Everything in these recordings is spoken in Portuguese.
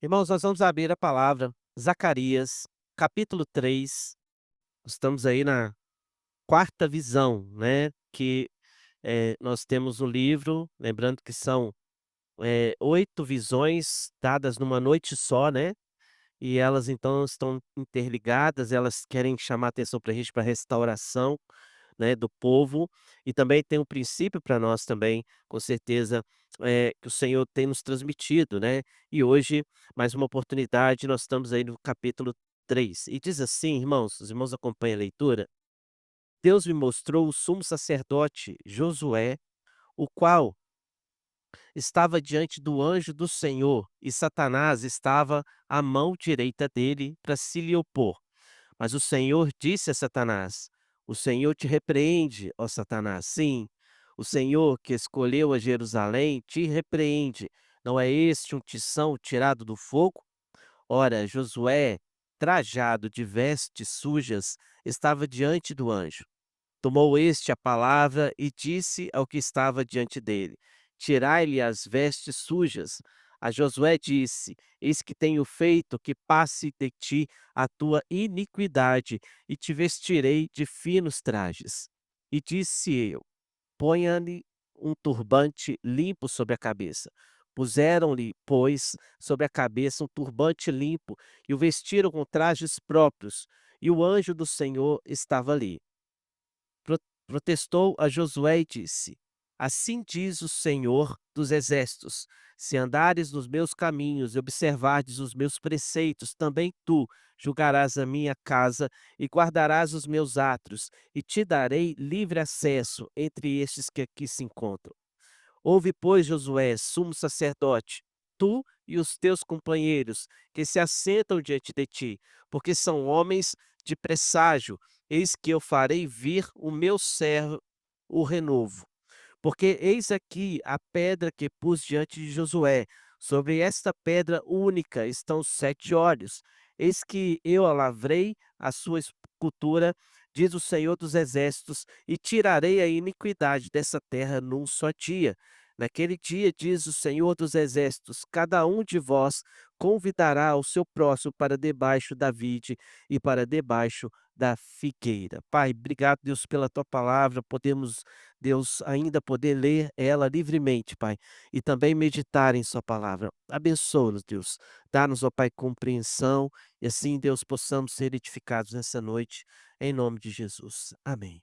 Irmãos, nós vamos abrir a palavra, Zacarias, capítulo 3. Estamos aí na quarta visão, né, que, nós temos no livro, lembrando que são, 8 visões dadas numa noite só, né, e elas então estão interligadas, elas querem chamar atenção para a gente para restauração, né, do povo, e também tem um princípio para nós também, com certeza, que o Senhor tem nos transmitido, né. E hoje, mais uma oportunidade, nós estamos aí no capítulo 3 e diz assim, irmãos, os irmãos acompanhem a leitura: "Deus me mostrou o sumo sacerdote Josué, o qual estava diante do anjo do Senhor, e Satanás estava à mão direita dele para se lhe opor. Mas o Senhor disse a Satanás: O Senhor te repreende, ó Satanás. Sim, o Senhor que escolheu a Jerusalém te repreende. Não é este um tição tirado do fogo? Ora, Josué, trajado de vestes sujas, estava diante do anjo. Tomou este a palavra e disse ao que estava diante dele: Tirai-lhe as vestes sujas. A Josué disse: Eis que tenho feito que passe de ti a tua iniquidade, e te vestirei de finos trajes. E disse eu: Ponha-lhe um turbante limpo sobre a cabeça. Puseram-lhe, pois, sobre a cabeça um turbante limpo, e o vestiram com trajes próprios. E o anjo do Senhor estava ali. Pro Protestou a Josué e disse: Assim diz o Senhor dos exércitos: Se andares nos meus caminhos e observardes os meus preceitos, também tu julgarás a minha casa e guardarás os meus átrios, e te darei livre acesso entre estes que aqui se encontram. Ouve, pois, Josué, sumo sacerdote, tu e os teus companheiros que se assentam diante de ti, porque são homens de presságio. Eis que eu farei vir o meu servo, o renovo. Porque eis aqui a pedra que pus diante de Josué. Sobre esta pedra única estão 7 olhos. Eis que eu a lavrei, a sua escultura, diz o Senhor dos Exércitos, e tirarei a iniquidade dessa terra num só dia. Naquele dia, diz o Senhor dos Exércitos, cada um de vós convidará o seu próximo para debaixo da vide e para debaixo da figueira. Pai, obrigado, Deus, pela tua palavra. Podemos, Deus, ainda poder ler ela livremente, Pai, e também meditar em sua palavra. Abençoa-nos, Deus. Dá-nos, ó Pai, compreensão, e assim, Deus, possamos ser edificados nessa noite, em nome de Jesus. Amém.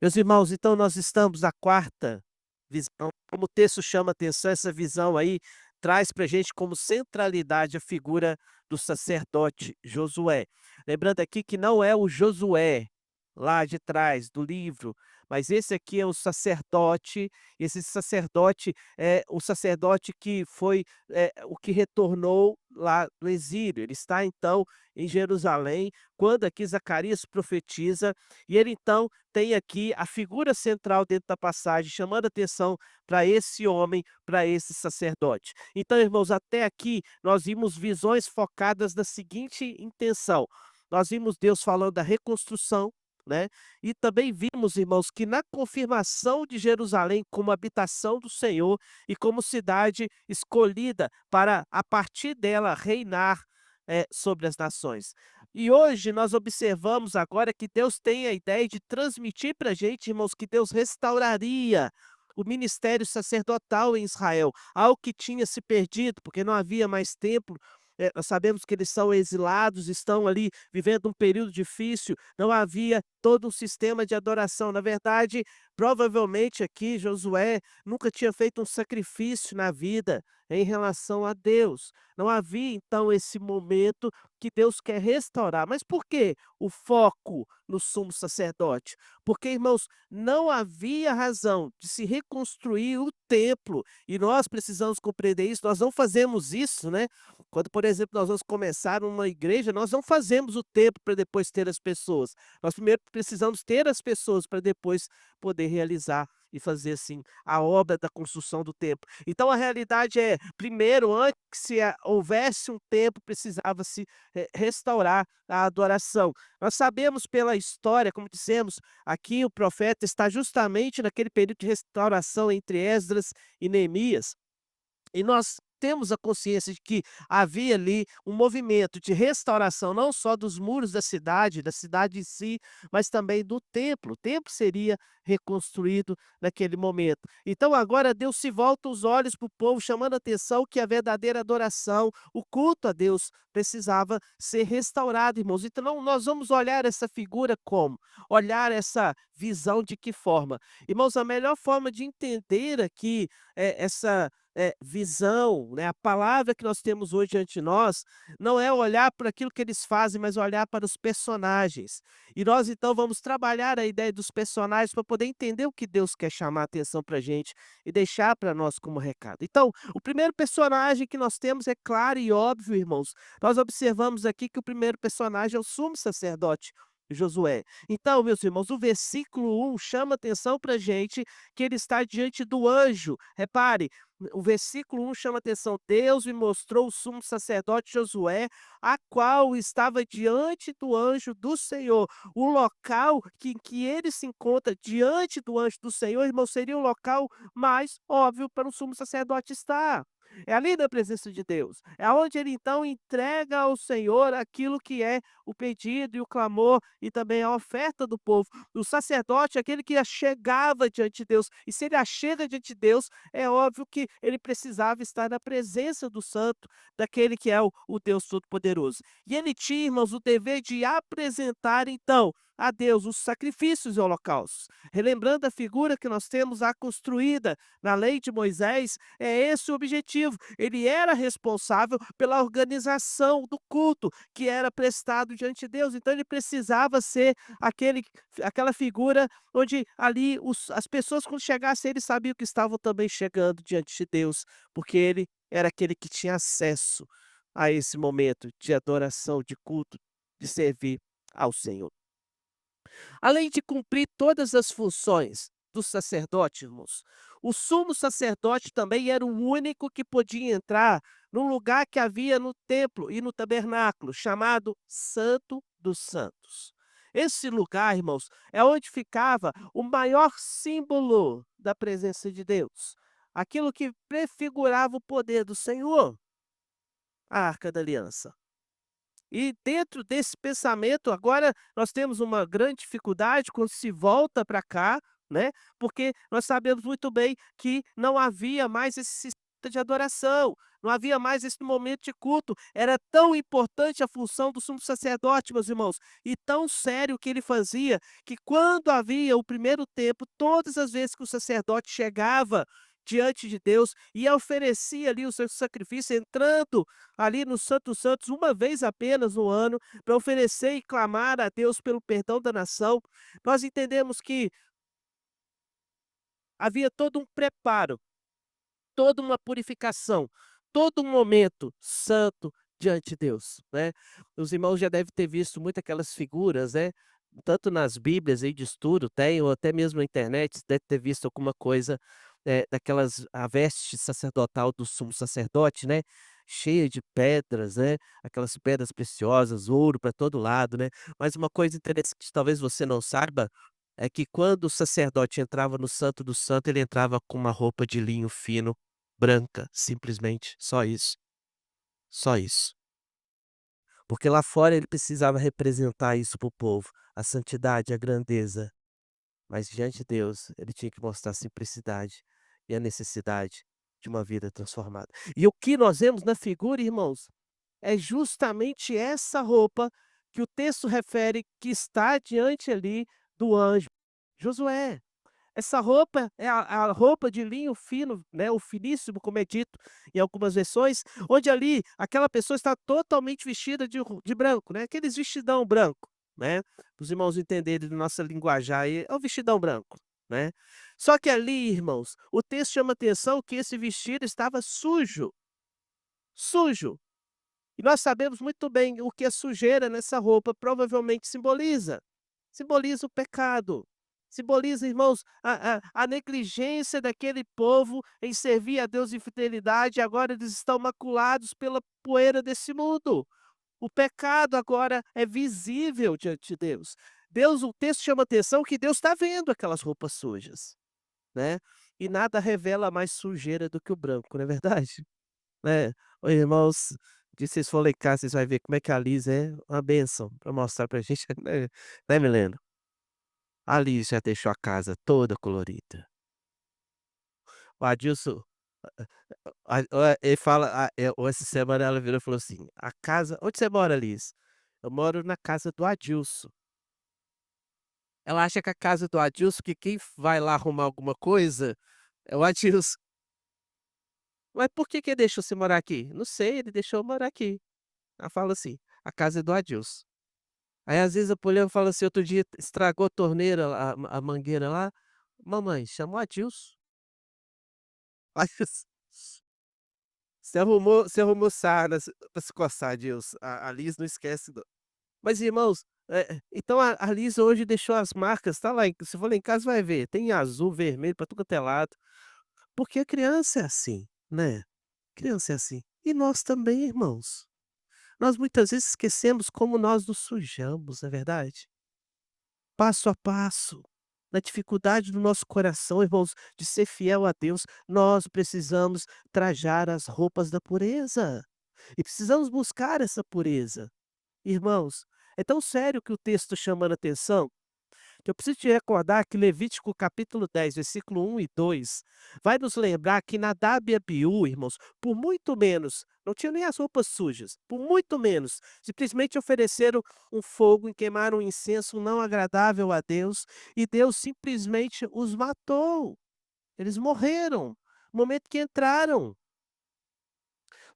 Meus irmãos, então nós estamos na quarta visão, como o texto chama atenção, essa visão aí traz para a gente como centralidade a figura do sacerdote Josué. Lembrando aqui que não é o Josué lá de trás do livro, mas esse aqui é o sacerdote, esse sacerdote é o sacerdote que foi, o que retornou lá do exílio. Ele está então em Jerusalém, quando aqui Zacarias profetiza, e ele então tem aqui a figura central dentro da passagem, chamando atenção para esse homem, para esse sacerdote. Então, irmãos, até aqui nós vimos visões focadas na seguinte intenção: nós vimos Deus falando da reconstrução, né? E também vimos, irmãos, que na confirmação de Jerusalém como habitação do Senhor e como cidade escolhida para a partir dela reinar sobre as nações. E hoje nós observamos agora que Deus tem a ideia de transmitir para a gente, irmãos, que Deus restauraria o ministério sacerdotal em Israel, algo que tinha se perdido, porque não havia mais templo. Nós sabemos que eles são exilados, estão ali vivendo um período difícil, não havia todo um sistema de adoração. Na verdade, provavelmente aqui Josué nunca tinha feito um sacrifício na vida em relação a Deus. Não havia então esse momento que Deus quer restaurar. Mas por que o foco no sumo sacerdote? Porque, irmãos, não havia razão de se reconstruir o templo, e nós precisamos compreender isso. Nós não fazemos isso, né? Quando, por exemplo, nós vamos começar uma igreja, nós não fazemos o templo para depois ter as pessoas. Nós primeiro precisamos ter as pessoas para depois poder realizar e fazer assim a obra da construção do templo. Então a realidade é, primeiro, antes que houvesse um templo, precisava se restaurar a adoração. Nós sabemos pela história, como dissemos, aqui o profeta está justamente naquele período de restauração entre Esdras e Neemias. E nós temos a consciência de que havia ali um movimento de restauração, não só dos muros da cidade em si, mas também do templo. O templo seria reconstruído naquele momento. Então agora Deus se volta os olhos para o povo, chamando a atenção que a verdadeira adoração, o culto a Deus precisava ser restaurado, irmãos. Então nós vamos olhar essa figura como? Olhar essa visão de que forma? Irmãos, a melhor forma de entender aqui, essa, visão, né, a palavra que nós temos hoje diante de nós, não é olhar para aquilo que eles fazem, mas olhar para os personagens. E nós então vamos trabalhar a ideia dos personagens para poder entender o que Deus quer chamar a atenção para a gente e deixar para nós como recado. Então, o primeiro personagem que nós temos é claro e óbvio, irmãos. Nós observamos aqui que o primeiro personagem é o sumo sacerdote, Josué. Então, meus irmãos, o versículo 1 chama atenção para a gente que ele está diante do anjo. Repare, o versículo 1 chama atenção: Deus me mostrou o sumo sacerdote Josué, a qual estava diante do anjo do Senhor. O local que ele se encontra diante do anjo do Senhor, irmão, seria o local mais óbvio para o sumo sacerdote estar. É ali na presença de Deus. É onde ele então entrega ao Senhor aquilo que é o pedido e o clamor e também a oferta do povo. O sacerdote é aquele que chegava diante de Deus. E se ele achega diante de Deus, é óbvio que ele precisava estar na presença do santo, daquele que é o Deus Todo-Poderoso. E ele tinha, irmãos, o dever de apresentar então a Deus os sacrifícios e holocaustos. Relembrando a figura que nós temos a construída na lei de Moisés, é esse o objetivo. Ele era responsável pela organização do culto que era prestado diante de Deus. Então ele precisava ser aquela figura onde ali as pessoas quando chegassem, ele sabia que estavam também chegando diante de Deus, porque ele era aquele que tinha acesso a esse momento de adoração, de culto, de servir ao Senhor. Além de cumprir todas as funções do sacerdote, irmãos, o sumo sacerdote também era o único que podia entrar no lugar que havia no templo e no tabernáculo, chamado Santo dos Santos. Esse lugar, irmãos, é onde ficava o maior símbolo da presença de Deus, aquilo que prefigurava o poder do Senhor, a Arca da Aliança. E dentro desse pensamento, agora nós temos uma grande dificuldade quando se volta para cá, né, porque nós sabemos muito bem que não havia mais esse sistema de adoração, não havia mais esse momento de culto. Era tão importante a função do sumo sacerdote, meus irmãos, e tão sério o que ele fazia, que quando havia o primeiro tempo, todas as vezes que o sacerdote chegava diante de Deus e oferecia ali o seu sacrifício, entrando ali no Santo dos Santos uma vez apenas no ano, para oferecer e clamar a Deus pelo perdão da nação, nós entendemos que havia todo um preparo, toda uma purificação, todo um momento santo diante de Deus, né. Os irmãos já devem ter visto muito aquelas figuras, né, tanto nas bíblias aí de estudo tem, ou até mesmo na internet, você deve ter visto alguma coisa, daquelas a veste sacerdotal do sumo sacerdote, né, cheia de pedras, né, aquelas pedras preciosas, ouro para todo lado, né. Mas uma coisa interessante, talvez você não saiba, é que quando o sacerdote entrava no santo do santo, ele entrava com uma roupa de linho fino, branca, simplesmente, só isso, só isso. Porque lá fora ele precisava representar isso para o povo, a santidade, a grandeza, mas diante de Deus ele tinha que mostrar a simplicidade e a necessidade de uma vida transformada. E o que nós vemos na figura, irmãos, é justamente essa roupa que o texto refere que está diante ali do anjo, Josué. Essa roupa é a roupa de linho fino, né, o finíssimo, como é dito em algumas versões, onde ali aquela pessoa está totalmente vestida de branco, né, aqueles vestidão branco, né, para os irmãos entenderem da nossa linguajar aí, é o vestidão branco, né. Só que ali, irmãos, o texto chama atenção que esse vestido estava sujo, sujo. E nós sabemos muito bem o que a sujeira nessa roupa provavelmente simboliza. Simboliza o pecado. Simboliza, irmãos, a negligência daquele povo em servir a Deus em fidelidade, agora eles estão maculados pela poeira desse mundo. O pecado agora é visível diante de Deus. O texto chama atenção que Deus está vendo aquelas roupas sujas, né? E nada revela mais sujeira do que o branco, não é verdade? né. Ô irmãos, que vocês for lá em casa, vocês vai ver como é que a Liz é uma bênção pra mostrar pra gente, né Milena? A Liz já deixou a casa toda colorida. O Adilson, ele fala, essa semana ela virou e falou assim: "A casa onde você mora, Liz?" "Eu moro na casa do Adilson." Ela acha que a casa do Adilson, que quem vai lá arrumar alguma coisa é o Adilson. "Mas por que que ele deixou você morar aqui?" "Não sei, ele deixou eu morar aqui." Ela fala assim: "A casa é do Adilson." Aí às vezes a mulher fala assim: "Outro dia estragou a torneira, a mangueira lá." "Mamãe, chama o Adilson." Aí você arrumou sarna pra se coçar, Adilson. A Liz não esquece não. Mas irmãos, então a Liz hoje deixou as marcas, tá lá se for lá em casa vai ver, tem azul, vermelho pra tudo quanto é lado, porque a criança é assim, né, criança é assim. E nós também, irmãos. Nós muitas vezes esquecemos como nós nos sujamos, não é verdade? Passo a passo, na dificuldade do nosso coração, irmãos, de ser fiel a Deus, nós precisamos trajar as roupas da pureza, e precisamos buscar essa pureza. Irmãos, é tão sério que o texto chamando a atenção, que eu preciso te recordar que Levítico capítulo 10, versículo 1 e 2, vai nos lembrar que Nadab e Abiú, irmãos, por muito menos, não tinham nem as roupas sujas, por muito menos, simplesmente ofereceram um fogo e queimaram um incenso não agradável a Deus, e Deus simplesmente os matou. Eles morreram no momento que entraram.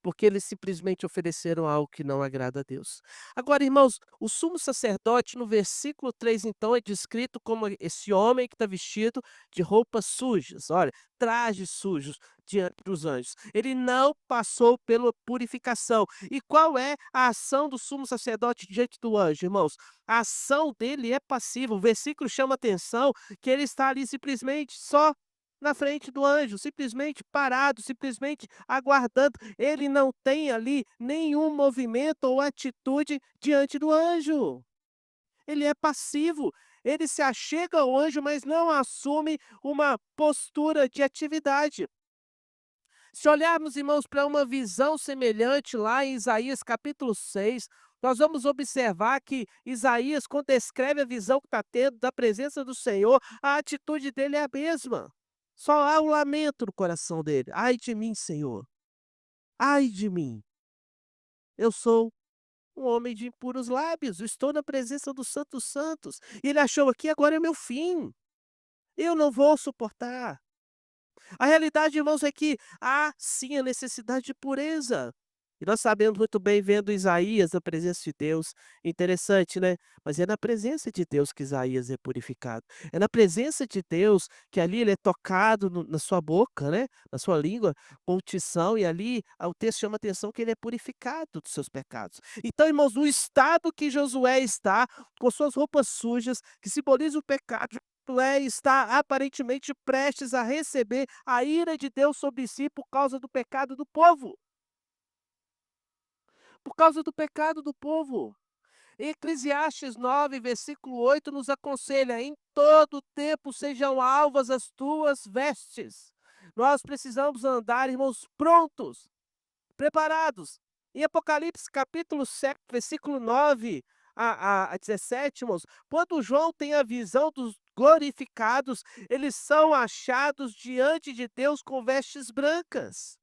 Porque eles simplesmente ofereceram algo que não agrada a Deus. Agora, irmãos, o sumo sacerdote, no versículo 3, então, é descrito como esse homem que está vestido de roupas sujas, olha, trajes sujos diante dos anjos. Ele não passou pela purificação. E qual é a ação do sumo sacerdote diante do anjo, irmãos? A ação dele é passiva. O versículo chama atenção que ele está ali simplesmente só na frente do anjo, simplesmente parado, simplesmente aguardando. Ele não tem ali nenhum movimento ou atitude diante do anjo. Ele é passivo. Ele se achega ao anjo, mas não assume uma postura de atividade. Se olharmos, irmãos, para uma visão semelhante lá em Isaías capítulo 6, nós vamos observar que Isaías, quando descreve a visão que está tendo da presença do Senhor, a atitude dele é a mesma. Só há o lamento no coração dele. Ai de mim, Senhor. Ai de mim. Eu sou um homem de impuros lábios. Eu estou na presença dos santos santos. E ele achou aqui, agora é meu fim. Eu não vou suportar. A realidade, irmãos, é que há sim a necessidade de pureza. E nós sabemos muito bem, vendo Isaías na presença de Deus, interessante, né? Mas é na presença de Deus que Isaías é purificado. É na presença de Deus que ali ele é tocado na sua boca, né? Na sua língua, com tição, e ali o texto chama a atenção que ele é purificado dos seus pecados. Então, irmãos, o estado que Josué está, com suas roupas sujas, que simboliza o pecado, está aparentemente prestes a receber a ira de Deus sobre si por causa do pecado do povo. Por causa do pecado do povo. Eclesiastes 9, versículo 8 nos aconselha: em todo tempo sejam alvas as tuas vestes. Nós precisamos andar, irmãos, prontos, preparados. Em Apocalipse capítulo 7, versículo 9 a 17, irmãos, quando João tem a visão dos glorificados, eles são achados diante de Deus com vestes brancas.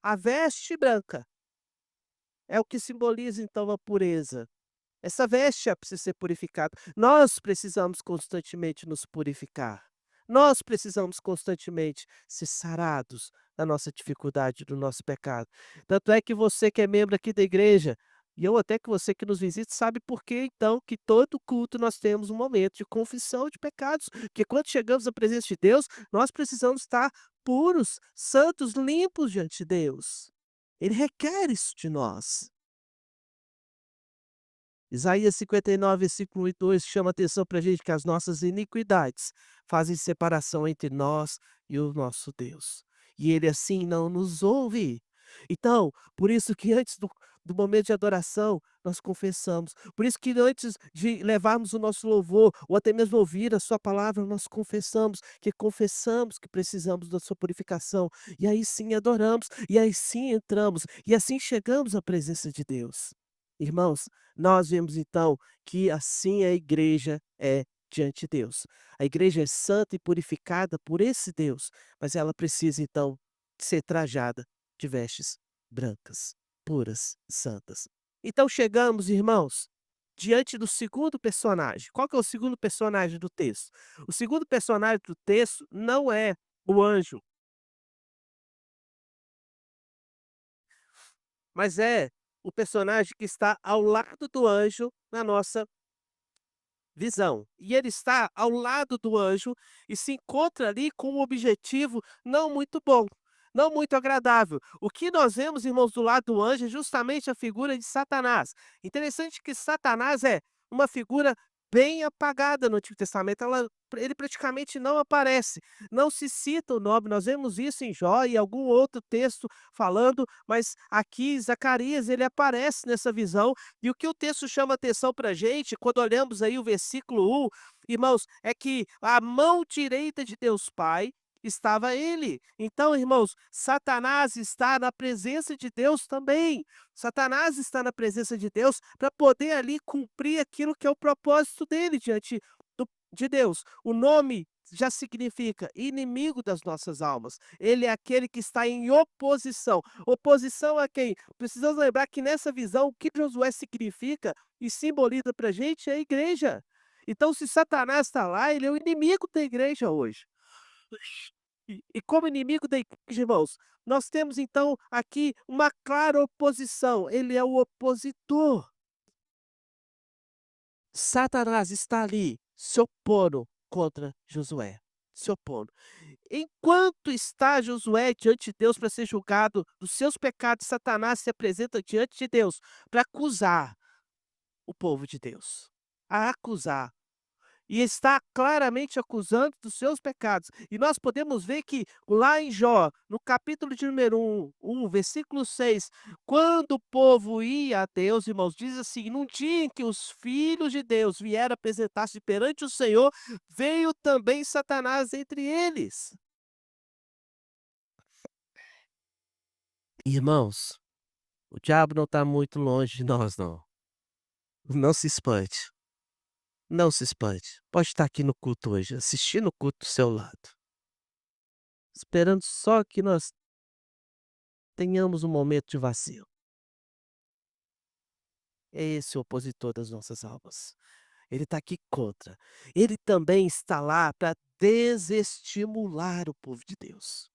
A veste branca é o que simboliza então a pureza. Essa veste precisa ser purificada. Nós precisamos constantemente nos purificar. Nós precisamos constantemente ser sarados da nossa dificuldade, do nosso pecado. Tanto é que você que é membro aqui da igreja, e eu até que você que nos visita, sabe por que então que todo culto nós temos um momento de confissão de pecados. Porque quando chegamos à presença de Deus, nós precisamos estar puros, santos, limpos diante de Deus. Ele requer isso de nós. Isaías 59, versículo 1 e 2 chama atenção para a gente que as nossas iniquidades fazem separação entre nós e o nosso Deus. E ele assim não nos ouve. Então, por isso que antes do momento de adoração, nós confessamos. Por isso que antes de levarmos o nosso louvor, ou até mesmo ouvir a sua palavra, nós confessamos que precisamos da sua purificação, e aí sim adoramos, e aí sim entramos, e assim chegamos à presença de Deus. Irmãos, nós vemos então que assim a igreja é diante de Deus. A igreja é santa e purificada por esse Deus, mas ela precisa então ser trajada de vestes brancas, puras, santas. Então chegamos, irmãos, diante do segundo personagem. Qual que é o segundo personagem do texto? O segundo personagem do texto não é o anjo, mas é o personagem que está ao lado do anjo na nossa visão. E ele está ao lado do anjo e se encontra ali com um objetivo não muito bom, não muito agradável. O que nós vemos, irmãos, do lado do anjo é justamente a figura de Satanás. Interessante que Satanás é uma figura bem apagada no Antigo Testamento. Ele praticamente não aparece, não se cita o nome. Nós vemos isso em Jó e algum outro texto falando, mas aqui Zacarias ele aparece nessa visão e o que o texto chama atenção para a gente, quando olhamos aí o versículo 1, irmãos, é que a mão direita de Deus Pai estava ele. Então, irmãos, Satanás está na presença de Deus também. Satanás está na presença de Deus para poder ali cumprir aquilo que é o propósito dele diante de Deus. O nome já significa inimigo das nossas almas. Ele é aquele que está em oposição. Oposição a quem? Precisamos lembrar que nessa visão, o que Josué significa e simboliza para a gente é a igreja. Então, se Satanás está lá, ele é o inimigo da igreja hoje. E como inimigo da igreja, irmãos, nós temos então aqui uma clara oposição. Ele é o opositor. Satanás está ali se opondo contra Josué, se opondo. Enquanto está Josué diante de Deus para ser julgado dos seus pecados, Satanás se apresenta diante de Deus para acusar o povo de Deus, a acusar. E está claramente acusando dos seus pecados. E nós podemos ver que lá em Jó, no capítulo de número 1, versículo 6, quando o povo ia a Deus, irmãos, diz assim: num dia em que os filhos de Deus vieram apresentar-se perante o Senhor, veio também Satanás entre eles. Irmãos, o diabo não está muito longe de nós, não. Não se espante. Não se espante. Pode estar aqui no culto hoje, assistindo o culto do seu lado, esperando só que nós tenhamos um momento de vazio. É esse o opositor das nossas almas. Ele está aqui contra. Ele também está lá para desestimular o povo de Deus.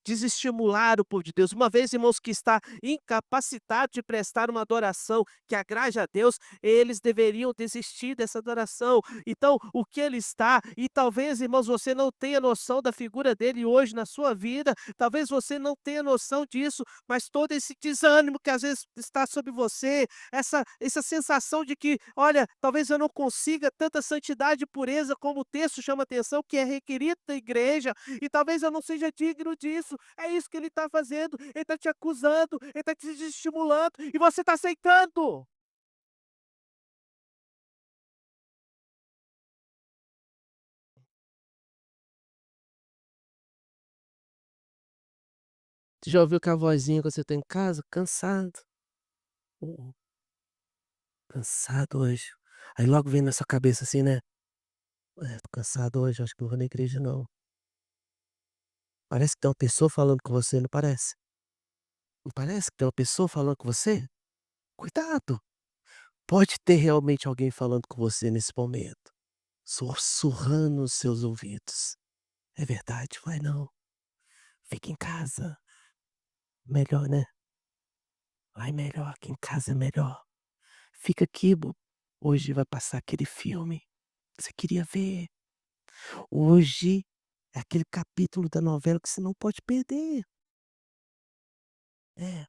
Desestimular o povo de Deus. Uma vez, irmãos, que está incapacitado de prestar uma adoração que agrade a Deus, eles deveriam desistir dessa adoração. Então, o que ele está, e talvez, irmãos, você não tenha noção da figura dele hoje na sua vida, talvez você não tenha noção disso, mas todo esse desânimo que às vezes está sobre você, essa sensação de que, olha, talvez eu não consiga tanta santidade e pureza como o texto chama atenção, que é requerido da igreja, e talvez eu não seja digno disso. É isso que ele está fazendo. Ele está te acusando, ele está te desestimulando e você está aceitando. Você já ouviu aquela vozinha quando você está em casa, cansado? "Oh, cansado hoje." Aí logo vem na sua cabeça assim, né? É, tô cansado hoje, acho que não vou na igreja não. Parece que tem uma pessoa falando com você, não parece? Não parece que tem uma pessoa falando com você? Cuidado! Pode ter realmente alguém falando com você nesse momento, sussurrando nos seus ouvidos. É verdade, vai não. Fica em casa. Melhor, né? Vai melhor, aqui em casa é melhor. Fica aqui, hoje vai passar aquele filme que você queria ver. Hoje é aquele capítulo da novela que você não pode perder. É,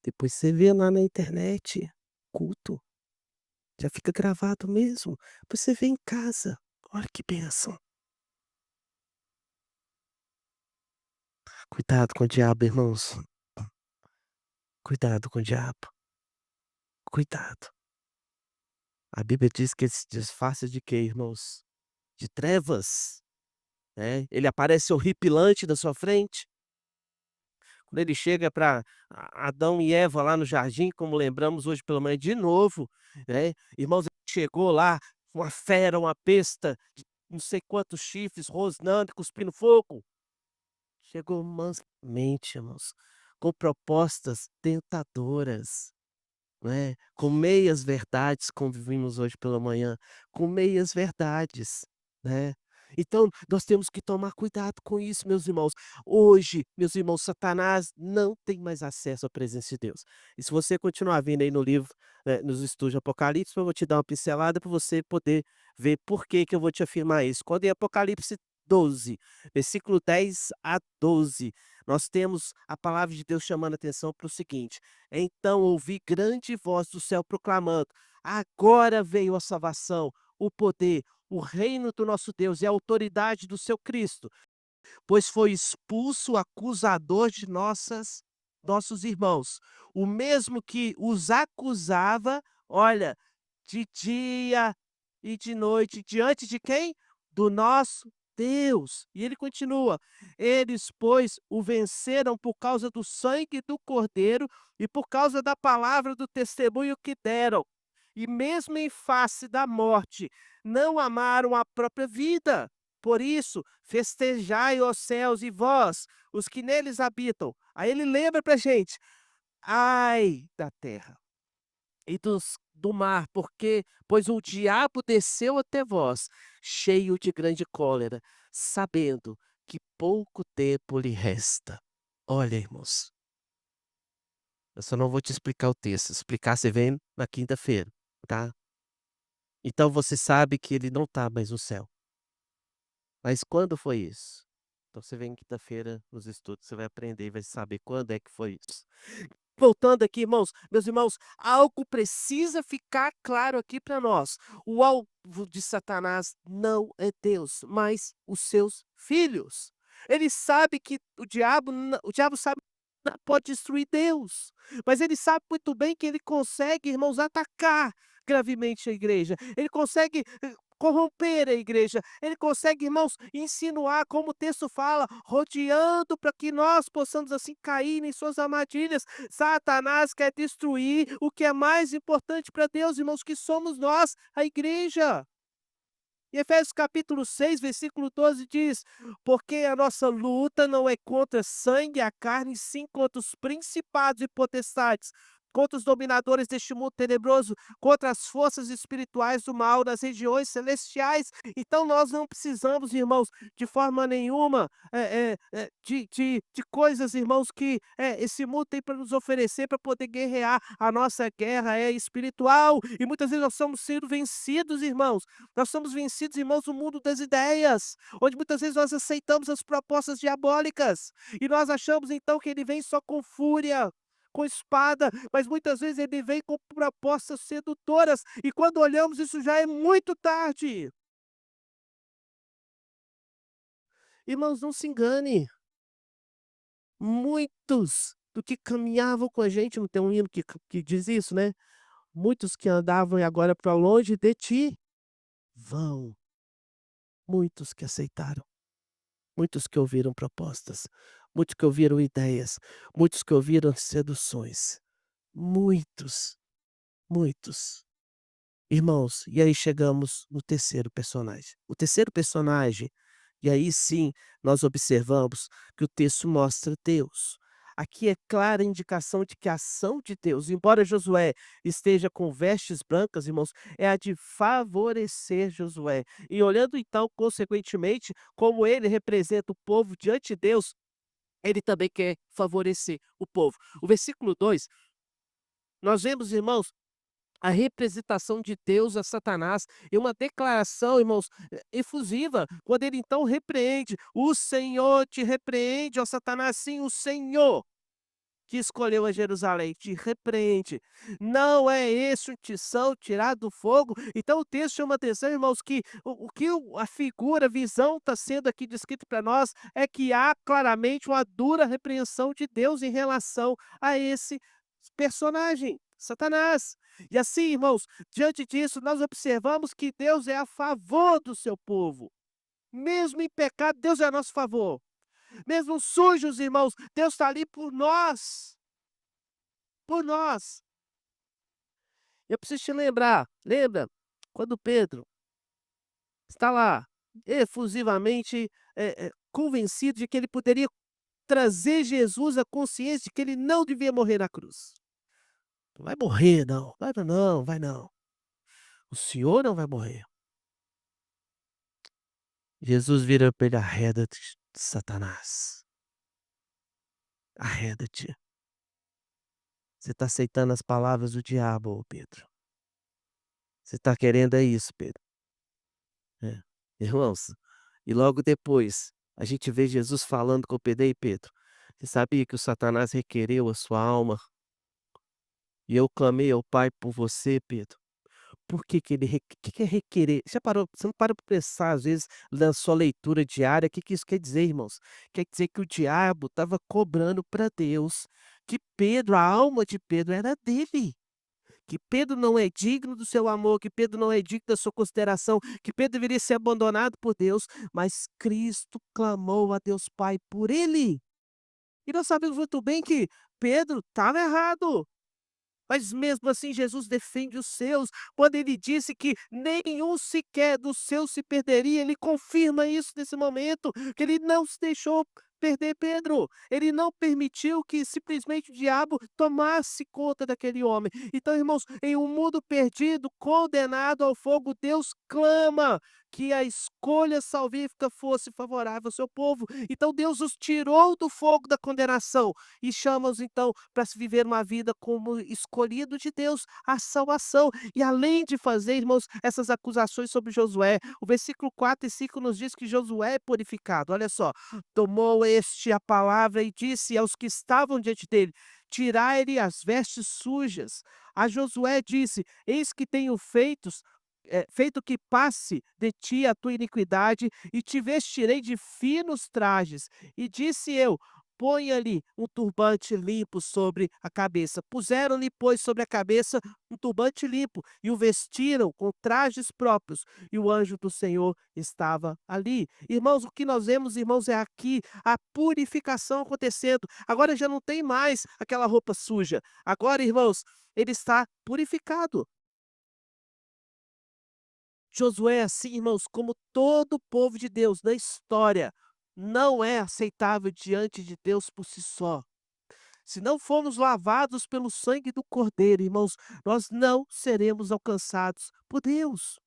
depois você vê lá na internet, culto, já fica gravado mesmo. Depois você vê em casa. Olha que bênção. Cuidado com o diabo, irmãos. Cuidado com o diabo. cuidado. A Bíblia diz que ele se disfarça de quê, irmãos? De trevas, né. Ele aparece horripilante na sua frente. Quando ele chega para Adão e Eva lá no jardim, como lembramos hoje pela manhã de novo, né, irmãos, ele chegou lá, uma fera, uma besta de não sei quantos chifres, rosnando, cuspindo fogo. Chegou mansamente, irmãos, com propostas tentadoras. Não é, com meias verdades, como vimos hoje pela manhã, com meias verdades, né. Então, nós temos que tomar cuidado com isso, meus irmãos. Hoje, meus irmãos, Satanás não tem mais acesso à presença de Deus. E se você continuar vendo aí no livro, nos estudos de Apocalipse, eu vou te dar uma pincelada para você poder ver por que que eu vou te afirmar isso. Quando em Apocalipse 12, versículo 10 a 12, nós temos a palavra de Deus chamando a atenção para o seguinte: então ouvi grande voz do céu proclamando: agora veio a salvação, o poder, o reino do nosso Deus e a autoridade do seu Cristo, pois foi expulso o acusador de nossos irmãos, o mesmo que os acusava, olha, de dia e de noite, diante de quem? Do nosso Deus. E ele continua: eles, pois, o venceram por causa do sangue do Cordeiro e por causa da palavra do testemunho que deram. E mesmo em face da morte, não amaram a própria vida. Por isso, festejai, os céus, e vós, os que neles habitam. Aí ele lembra pra gente: ai da terra e do mar, porque pois o diabo desceu até vós, cheio de grande cólera, sabendo que pouco tempo lhe resta. Olha, irmãos, eu só não vou te explicar o texto, explicar você vem na quinta-feira, tá? Então você sabe que ele não está mais no céu. Mas quando foi isso? Então você vem quinta-feira nos estudos, você vai aprender e vai saber quando é que foi isso. Voltando aqui, irmãos, meus irmãos, algo precisa ficar claro aqui para nós. O alvo de Satanás não é Deus, mas os seus filhos. Ele sabe que o diabo sabe que não pode destruir Deus, mas ele sabe muito bem que ele consegue, irmãos, atacar gravemente a igreja. Ele consegue corromper a igreja. Ele consegue, irmãos, insinuar, como o texto fala, rodeando para que nós possamos assim cair em suas armadilhas. Satanás quer destruir o que é mais importante para Deus, irmãos, que somos nós, a igreja. Em Efésios capítulo 6, versículo 12 diz: porque a nossa luta não é contra sangue e a carne, sim contra os principados e potestades, contra os dominadores deste mundo tenebroso, contra as forças espirituais do mal nas regiões celestiais. Então nós não precisamos, irmãos, de forma nenhuma, de coisas, irmãos, que esse mundo tem para nos oferecer para poder guerrear. A nossa guerra é espiritual e muitas vezes nós somos sendo vencidos, irmãos. Nós somos vencidos, irmãos, no mundo das ideias, onde muitas vezes nós aceitamos as propostas diabólicas e nós achamos então que ele vem só com fúria, com espada, mas muitas vezes ele vem com propostas sedutoras e quando olhamos isso já é muito tarde. Irmãos, não se engane, muitos do que caminhavam com a gente, não tem um hino que diz isso, né? Muitos que andavam e agora para longe de ti vão, muitos que aceitaram. Muitos que ouviram propostas, muitos que ouviram ideias, muitos que ouviram seduções. Muitos, muitos. Irmãos, e aí chegamos no terceiro personagem. O terceiro personagem, e aí sim nós observamos que o texto mostra Deus. Aqui é clara a indicação de que a ação de Deus, embora Josué esteja com vestes brancas, irmãos, é a de favorecer Josué. E olhando então, consequentemente, como ele representa o povo diante de Deus, ele também quer favorecer o povo. O versículo 2, nós vemos, irmãos, a representação de Deus a Satanás e uma declaração, irmãos, efusiva, quando ele então repreende: "O Senhor te repreende, ó Satanás, sim, o Senhor que escolheu a Jerusalém te repreende. Não é esse um tição tirado do fogo?" Então o texto chama atenção, irmãos, que a figura, a visão está sendo aqui descrita para nós é que há claramente uma dura repreensão de Deus em relação a esse personagem, Satanás. E assim, irmãos, diante disso, nós observamos que Deus é a favor do seu povo. Mesmo em pecado, Deus é a nosso favor. Mesmo sujos, irmãos, Deus está ali por nós. Por nós. Eu preciso te lembrar, lembra quando Pedro está lá efusivamente convencido de que ele poderia trazer Jesus à consciência de que ele não devia morrer na cruz. Não vai morrer não, vai não. O senhor não vai morrer. Jesus vira para ele: "Arreda-te, Satanás, arreda-te. Você está aceitando as palavras do diabo, ô Pedro. Você está querendo é isso, Pedro". É. Irmãos, e logo depois, a gente vê Jesus falando com Pedro: "Ei Pedro, você sabia que o Satanás requereu a sua alma, e eu clamei ao Pai por você, Pedro?" Por que que ele que é requerer? Já parou, você não para pra pensar às vezes na sua leitura diária, o que que isso quer dizer, irmãos? Quer dizer que o diabo estava cobrando para Deus que Pedro, a alma de Pedro era dele, que Pedro não é digno do seu amor, que Pedro não é digno da sua consideração, que Pedro deveria ser abandonado por Deus, mas Cristo clamou a Deus Pai por ele. E nós sabemos muito bem que Pedro estava errado. Mas mesmo assim Jesus defende os seus. Quando ele disse que nenhum sequer dos seus se perderia, ele confirma isso nesse momento, que ele não se deixou perder Pedro. Ele não permitiu que simplesmente o diabo tomasse conta daquele homem. Então, irmãos, em um mundo perdido, condenado ao fogo, Deus clama que a escolha salvífica fosse favorável ao seu povo. Então Deus os tirou do fogo da condenação e chama-os então para se viver uma vida como escolhido de Deus, a salvação. E além de fazer, irmãos, essas acusações sobre Josué, o versículo 4 e 5 nos diz que Josué é purificado. Olha só, tomou este a palavra e disse aos que estavam diante dele: tirai-lhe as vestes sujas. A Josué disse: eis que tenho feito que passe de ti a tua iniquidade, e te vestirei de finos trajes. E disse eu: ponha-lhe um turbante limpo sobre a cabeça. Puseram-lhe, pois, sobre a cabeça um turbante limpo e o vestiram com trajes próprios. E o anjo do Senhor estava ali. Irmãos, o que nós vemos, irmãos, é aqui a purificação acontecendo. Agora já não tem mais aquela roupa suja. Agora, irmãos, ele está purificado. Josué, assim, irmãos, como todo o povo de Deus na história, não é aceitável diante de Deus por si só. Se não formos lavados pelo sangue do Cordeiro, irmãos, nós não seremos alcançados por Deus.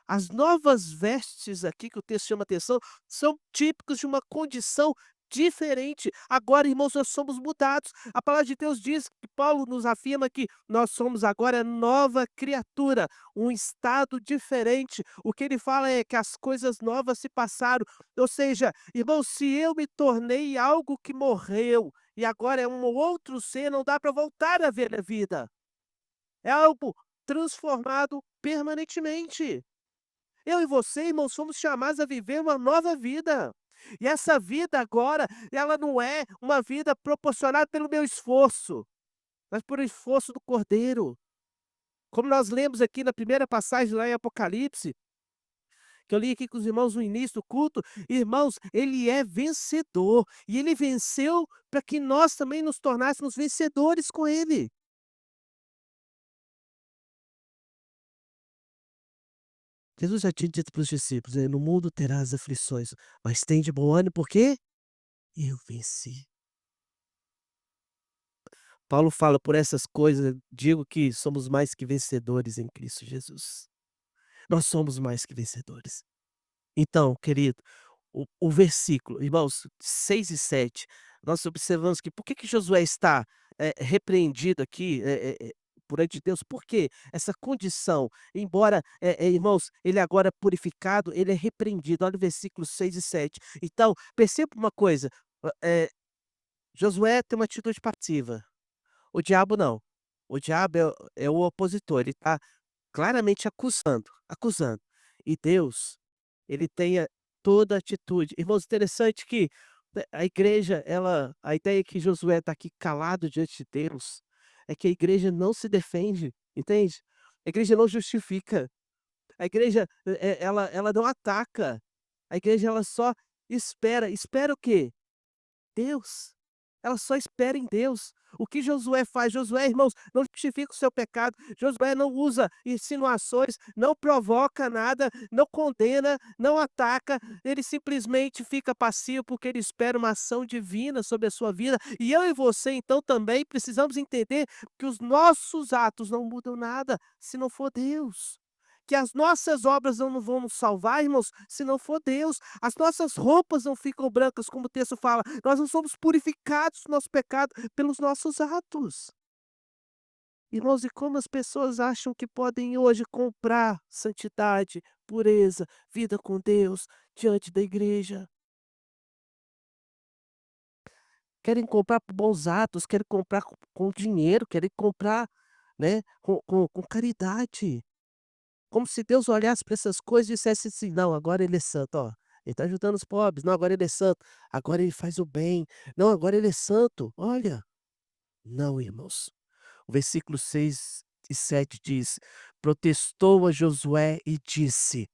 As novas vestes aqui que o texto chama atenção, são típicos de uma condição diferente. Agora, irmãos, nós somos mudados. A palavra de Deus diz que Paulo nos afirma que nós somos agora nova criatura, um estado diferente. O que ele fala é que as coisas novas se passaram. Ou seja, irmãos, se eu me tornei algo que morreu e agora é um outro ser, não dá para voltar a ver a vida. É algo transformado permanentemente. Eu e você, irmãos, somos chamados a viver uma nova vida. E essa vida agora, ela não é uma vida proporcionada pelo meu esforço, mas por esforço do Cordeiro. Como nós lemos aqui na primeira passagem lá em Apocalipse, que eu li aqui com os irmãos no início do culto, irmãos, ele é vencedor. E ele venceu para que nós também nos tornássemos vencedores com ele. Jesus já tinha dito para os discípulos, né: "No mundo terás aflições, mas tem de bom ânimo, porque eu venci". Paulo fala: "Por essas coisas digo que somos mais que vencedores em Cristo Jesus". Nós somos mais que vencedores. Então, querido, o versículo, irmãos, 6 e 7, nós observamos que por que que Josué está, repreendido aqui, por aí de Deus, por quê? Essa condição, embora, irmãos, ele agora purificado, ele é repreendido. Olha o versículo 6 e 7. Então, perceba uma coisa, Josué tem uma atitude passiva. O diabo não. O diabo é o opositor, ele está claramente acusando, acusando. E Deus, ele tem toda a atitude. Irmãos, interessante que, a igreja, ela a ideia que Josué está aqui calado diante de Deus, é que a igreja não se defende, entende? A igreja não justifica, a igreja, ela não ataca, a igreja ela só espera. Espera o quê? Deus. Ela só espera em Deus. O que Josué faz? Josué, irmãos, não justifica o seu pecado. Josué não usa insinuações, não provoca nada, não condena, não ataca. Ele simplesmente fica passivo porque ele espera uma ação divina sobre a sua vida. E eu e você, então, também precisamos entender que os nossos atos não mudam nada se não for Deus. Que as nossas obras não vão nos salvar, irmãos, se não for Deus. As nossas roupas não ficam brancas, como o texto fala. Nós não somos purificados do nosso pecado pelos nossos atos. Irmãos, e como as pessoas acham que podem hoje comprar santidade, pureza, vida com Deus diante da igreja? Querem comprar por bons atos, querem comprar com dinheiro, querem comprar, né, com caridade. Como se Deus olhasse para essas coisas e dissesse assim: "Não, agora ele é santo, ó, ele está ajudando os pobres. Não, agora ele é santo. Agora ele faz o bem. Não, agora ele é santo". Olha, não, irmãos. O versículo 6 e 7 diz: "Protestou a Josué e disse: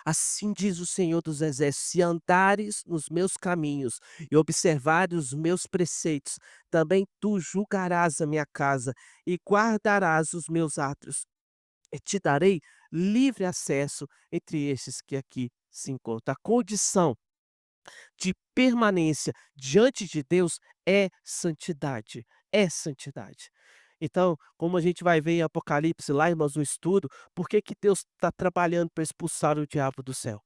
Assim diz o Senhor dos Exércitos: se andares nos meus caminhos e observares os meus preceitos, também tu julgarás a minha casa e guardarás os meus atos. E te darei livre acesso entre estes que aqui se encontram". A condição de permanência diante de Deus é santidade, é santidade. Então, como a gente vai ver em Apocalipse lá, irmãos, no estudo, por que que Deus está trabalhando para expulsar o diabo do céu?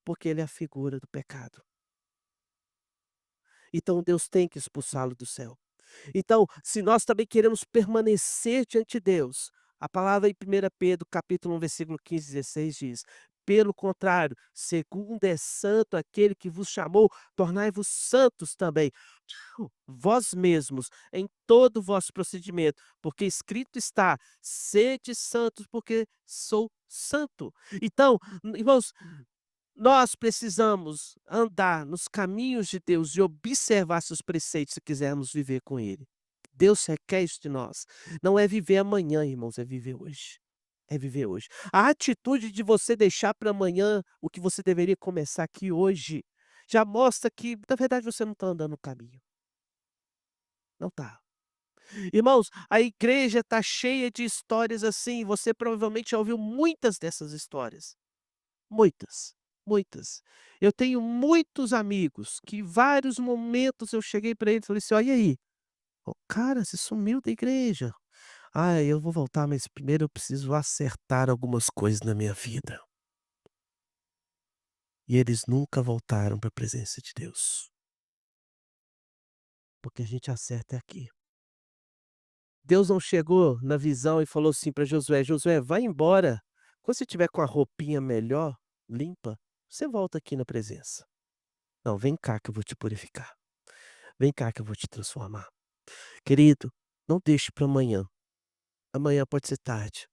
Porque ele é a figura do pecado. Então Deus tem que expulsá-lo do céu. Então, se nós também queremos permanecer diante de Deus, a palavra em 1 Pedro capítulo 1, versículo 15 e 16 diz: "Pelo contrário, segundo é santo aquele que vos chamou, tornai-vos santos também, vós mesmos, em todo o vosso procedimento, porque escrito está: sede santos, porque sou santo". Então, irmãos, nós precisamos andar nos caminhos de Deus e observar seus preceitos se quisermos viver com Ele. Deus requer isso de nós. Não é viver amanhã, irmãos, é viver hoje. É viver hoje. A atitude de você deixar para amanhã o que você deveria começar aqui hoje, já mostra que, na verdade, você não está andando no caminho. Não está. Irmãos, a igreja está cheia de histórias assim. Você provavelmente já ouviu muitas dessas histórias. Muitas, muitas. Eu tenho muitos amigos que em vários momentos eu cheguei para eles e falei assim: "Ó, e aí? Ô, cara, você sumiu da igreja". "Ah, eu vou voltar, mas primeiro eu preciso acertar algumas coisas na minha vida". E eles nunca voltaram para a presença de Deus, porque a gente acerta é aqui. Deus não chegou na visão e falou assim para Josué: "Josué, vai embora. Quando você tiver com a roupinha melhor, limpa, você volta aqui na presença. Não, vem cá que eu vou te purificar. Vem cá que eu vou te transformar". Querido, não deixe para amanhã. Amanhã pode ser tarde.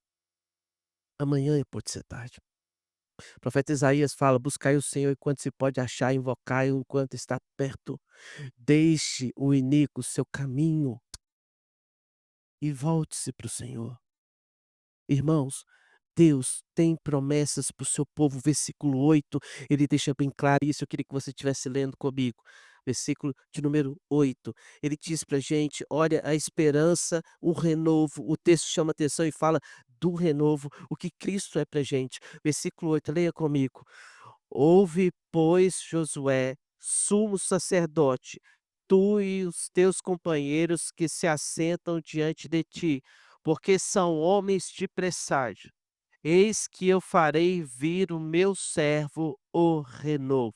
Amanhã pode ser tarde. O profeta Isaías fala: "Buscai o Senhor enquanto se pode achar, invocai-o enquanto está perto. Deixe o iníquo seu caminho e volte-se para o Senhor". Irmãos, Deus tem promessas para o seu povo. Versículo 8, ele deixa bem claro isso, eu queria que você estivesse lendo comigo. Versículo de número 8, ele diz pra gente: "Olha, a esperança, o renovo", o texto chama atenção e fala do renovo, o que Cristo é pra gente. Versículo 8, leia comigo: "Ouve, pois, Josué, sumo sacerdote, tu e os teus companheiros que se assentam diante de ti, porque são homens de presságio. Eis que eu farei vir o meu servo, o renovo".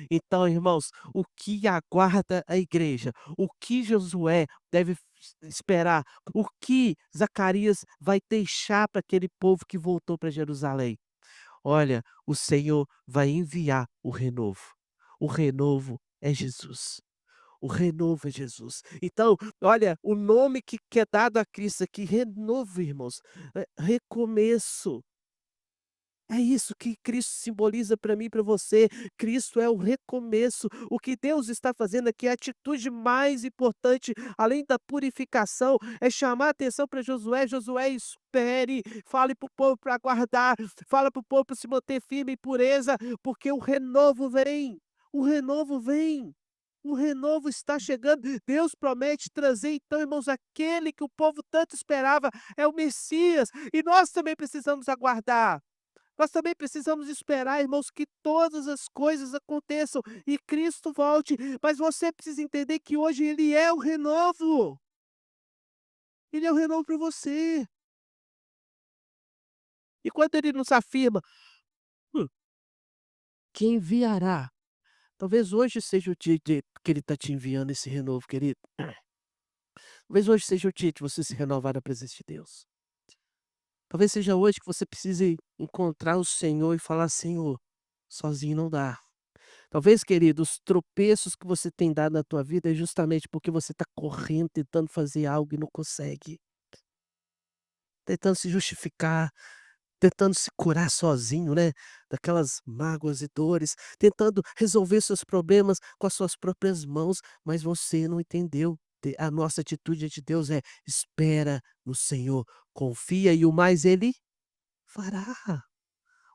Então, irmãos, o que aguarda a igreja? O que Josué deve esperar? O que Zacarias vai deixar para aquele povo que voltou para Jerusalém? Olha, o Senhor vai enviar o renovo. O renovo é Jesus. O renovo é Jesus. Então, olha, o nome que é dado a Cristo aqui, renovo, irmãos, recomeço. É isso que Cristo simboliza para mim e para você. Cristo é o recomeço. O que Deus está fazendo aqui, a atitude mais importante, além da purificação, é chamar a atenção para Josué. Josué, espere, fale para o povo para aguardar, fala para o povo para se manter firme em pureza, porque o renovo vem. O renovo vem. O renovo está chegando. Deus promete trazer, então, irmãos, aquele que o povo tanto esperava, é o Messias, e nós também precisamos aguardar. Nós também precisamos esperar, irmãos, que todas as coisas aconteçam e Cristo volte, mas você precisa entender que hoje Ele é o renovo. Ele é o renovo para você. E quando Ele nos afirma, hum, que enviará, talvez hoje seja o dia que Ele está te enviando esse renovo, querido. Talvez hoje seja o dia de você se renovar na presença de Deus. Talvez seja hoje que você precise encontrar o Senhor e falar: Senhor, sozinho não dá. Talvez, querido, os tropeços que você tem dado na tua vida é justamente porque você está correndo, tentando fazer algo e não consegue, tentando se justificar, tentando se curar sozinho, né, daquelas mágoas e dores, tentando resolver seus problemas com as suas próprias mãos, mas você não entendeu. A nossa atitude de Deus é: espera no Senhor, confia e o mais Ele fará.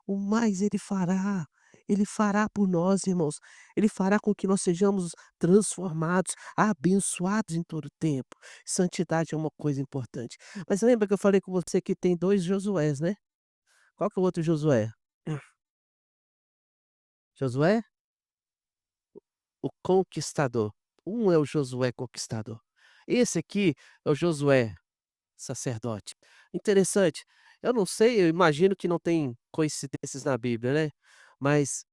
O mais Ele fará. Ele fará por nós, irmãos. Ele fará com que nós sejamos transformados, abençoados em todo o tempo. Santidade é uma coisa importante. Mas lembra que eu falei com você que tem 2 Josués, né? Qual que é o outro Josué? Josué, o conquistador. Um é o Josué conquistador. Esse aqui é o Josué sacerdote. Interessante. Eu não sei, eu imagino que não tem coincidências na Bíblia, né? Mas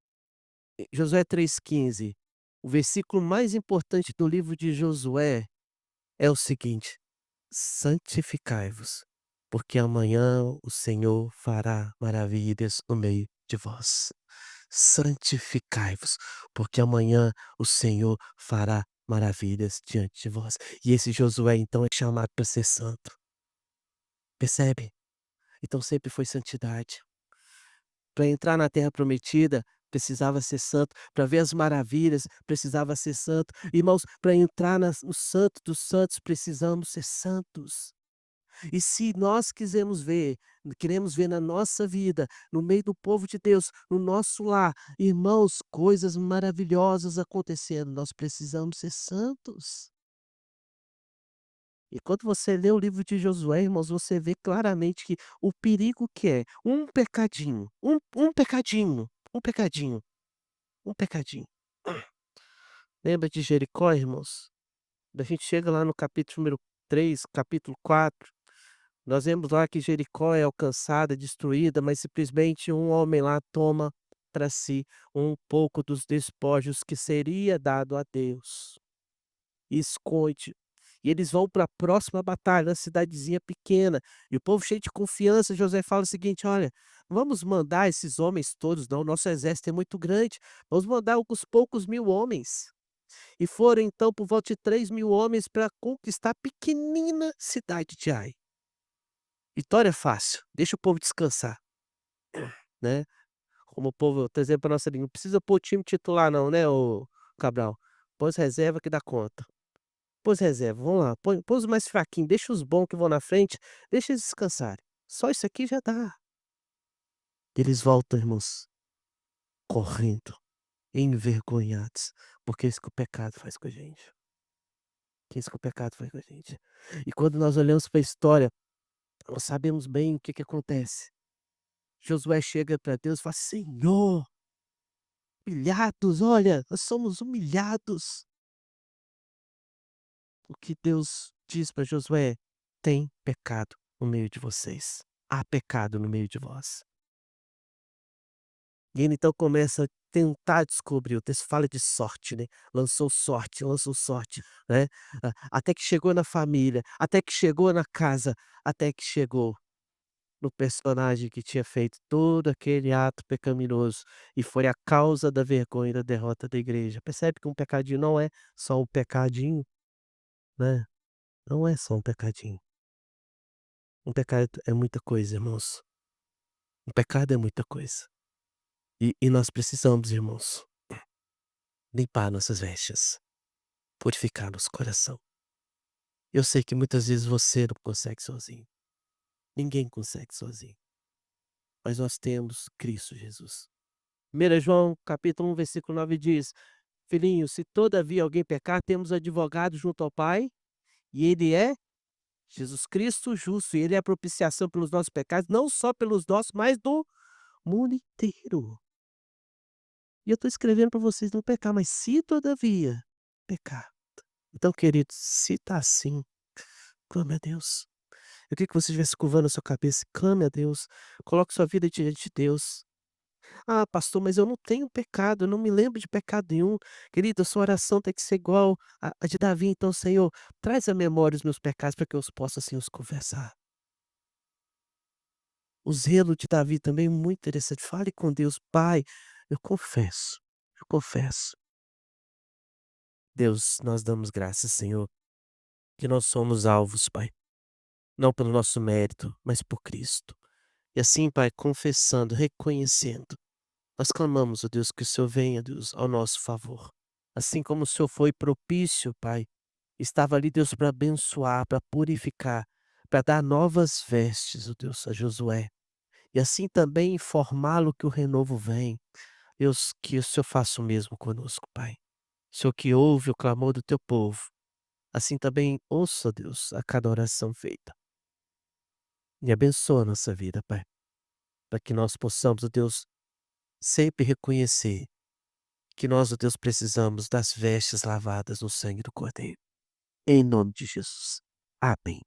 Josué 3,15, o versículo mais importante do livro de Josué é o seguinte: santificai-vos, porque amanhã o Senhor fará maravilhas no meio de vós. Santificai-vos, porque amanhã o Senhor fará maravilhas diante de vós. E esse Josué então é chamado para ser santo. Percebe? Então sempre foi santidade. Para entrar na terra prometida, precisava ser santo, para ver as maravilhas, precisava ser santo. Irmãos, para entrar no santo dos santos, precisamos ser santos. E se nós queremos ver na nossa vida, no meio do povo de Deus, no nosso lar, irmãos, coisas maravilhosas acontecendo, nós precisamos ser santos. E quando você lê o livro de Josué, irmãos, você vê claramente que o perigo que é um pecadinho, um pecadinho, um pecadinho, um pecadinho. Lembra de Jericó, irmãos? Da gente chega lá no capítulo número 3, capítulo 4, nós vemos lá que Jericó é alcançada, destruída, mas simplesmente um homem lá toma para si um pouco dos despojos que seria dado a Deus. E esconde. E eles vão para a próxima batalha, uma cidadezinha pequena, e o povo cheio de confiança, José fala o seguinte: "Olha, vamos mandar esses homens todos não, nosso exército é muito grande, vamos mandar alguns poucos mil homens". E foram então por volta de 3.000 homens para conquistar a pequenina cidade de Ai. Vitória fácil, deixa o povo descansar, né. Como o povo tá dizendo pra nossa língua, não precisa pôr o time titular não, né, ô Cabral. Põe os reserva que dá conta. Põe os reserva, vamos lá, põe os mais fraquinhos, deixa os bons que vão na frente, deixa eles descansarem. Só isso aqui já dá. Eles voltam, irmãos, correndo, envergonhados, porque é isso que o pecado faz com a gente. Que é isso que o pecado faz com a gente. E quando nós olhamos para a história, nós sabemos bem o que que acontece. Josué chega para Deus e fala: "Senhor, humilhados, olha, nós somos humilhados". O que Deus diz para Josué: "Tem pecado no meio de vocês. Há pecado no meio de vós". E ele então começa a tentar descobrir, o texto fala de sorte, né, lançou sorte, né, até que chegou na família, até que chegou na casa, até que chegou no personagem que tinha feito todo aquele ato pecaminoso, e foi a causa da vergonha e da derrota da igreja. Percebe que um pecadinho não é só um pecadinho, né, não é só um pecadinho. Um pecado é muita coisa, irmãos. O pecado é muita coisa. E nós precisamos, irmãos, limpar nossas vestes, purificar nosso coração. Eu sei que muitas vezes você não consegue sozinho. Ninguém consegue sozinho. Mas nós temos Cristo Jesus. 1 João capítulo 1, versículo 9 diz: Filhinho, se todavia alguém pecar, temos advogado junto ao Pai, e ele é Jesus Cristo justo, e ele é a propiciação pelos nossos pecados, não só pelos nossos, mas do mundo inteiro. E eu estou escrevendo para vocês não pecar, mas se todavia pecar. Então, queridos, se está assim, clame a Deus. Eu queria que você estivesse curvando a sua cabeça, clame a Deus, coloque sua vida diante de Deus. Ah, pastor, mas eu não tenho pecado, eu não me lembro de pecado nenhum. Querido, a sua oração tem que ser igual a de Davi. Então, Senhor, traz à memória os meus pecados para que eu os possa, assim, os confessar. O zelo de Davi também é muito interessante. Fale com Deus, Pai, eu confesso, eu confesso. Deus, nós damos graças, Senhor, que nós somos alvos, Pai, não pelo nosso mérito, mas por Cristo. E assim, Pai, confessando, reconhecendo, nós clamamos, ó Deus, que o Senhor venha, Deus, ao nosso favor. Assim como o Senhor foi propício, Pai, estava ali, Deus, para abençoar, para purificar, para dar novas vestes, ó Deus, a Josué. E assim também informá-lo que o renovo vem. Deus, que o Senhor faça o mesmo conosco, Pai. O Senhor que ouve o clamor do teu povo, assim também ouça, ó Deus, a cada oração feita. E abençoa a nossa vida, Pai, para que nós possamos, ó Deus, sempre reconhecer que nós, ó Deus, precisamos das vestes lavadas no sangue do Cordeiro. Em nome de Jesus. Amém.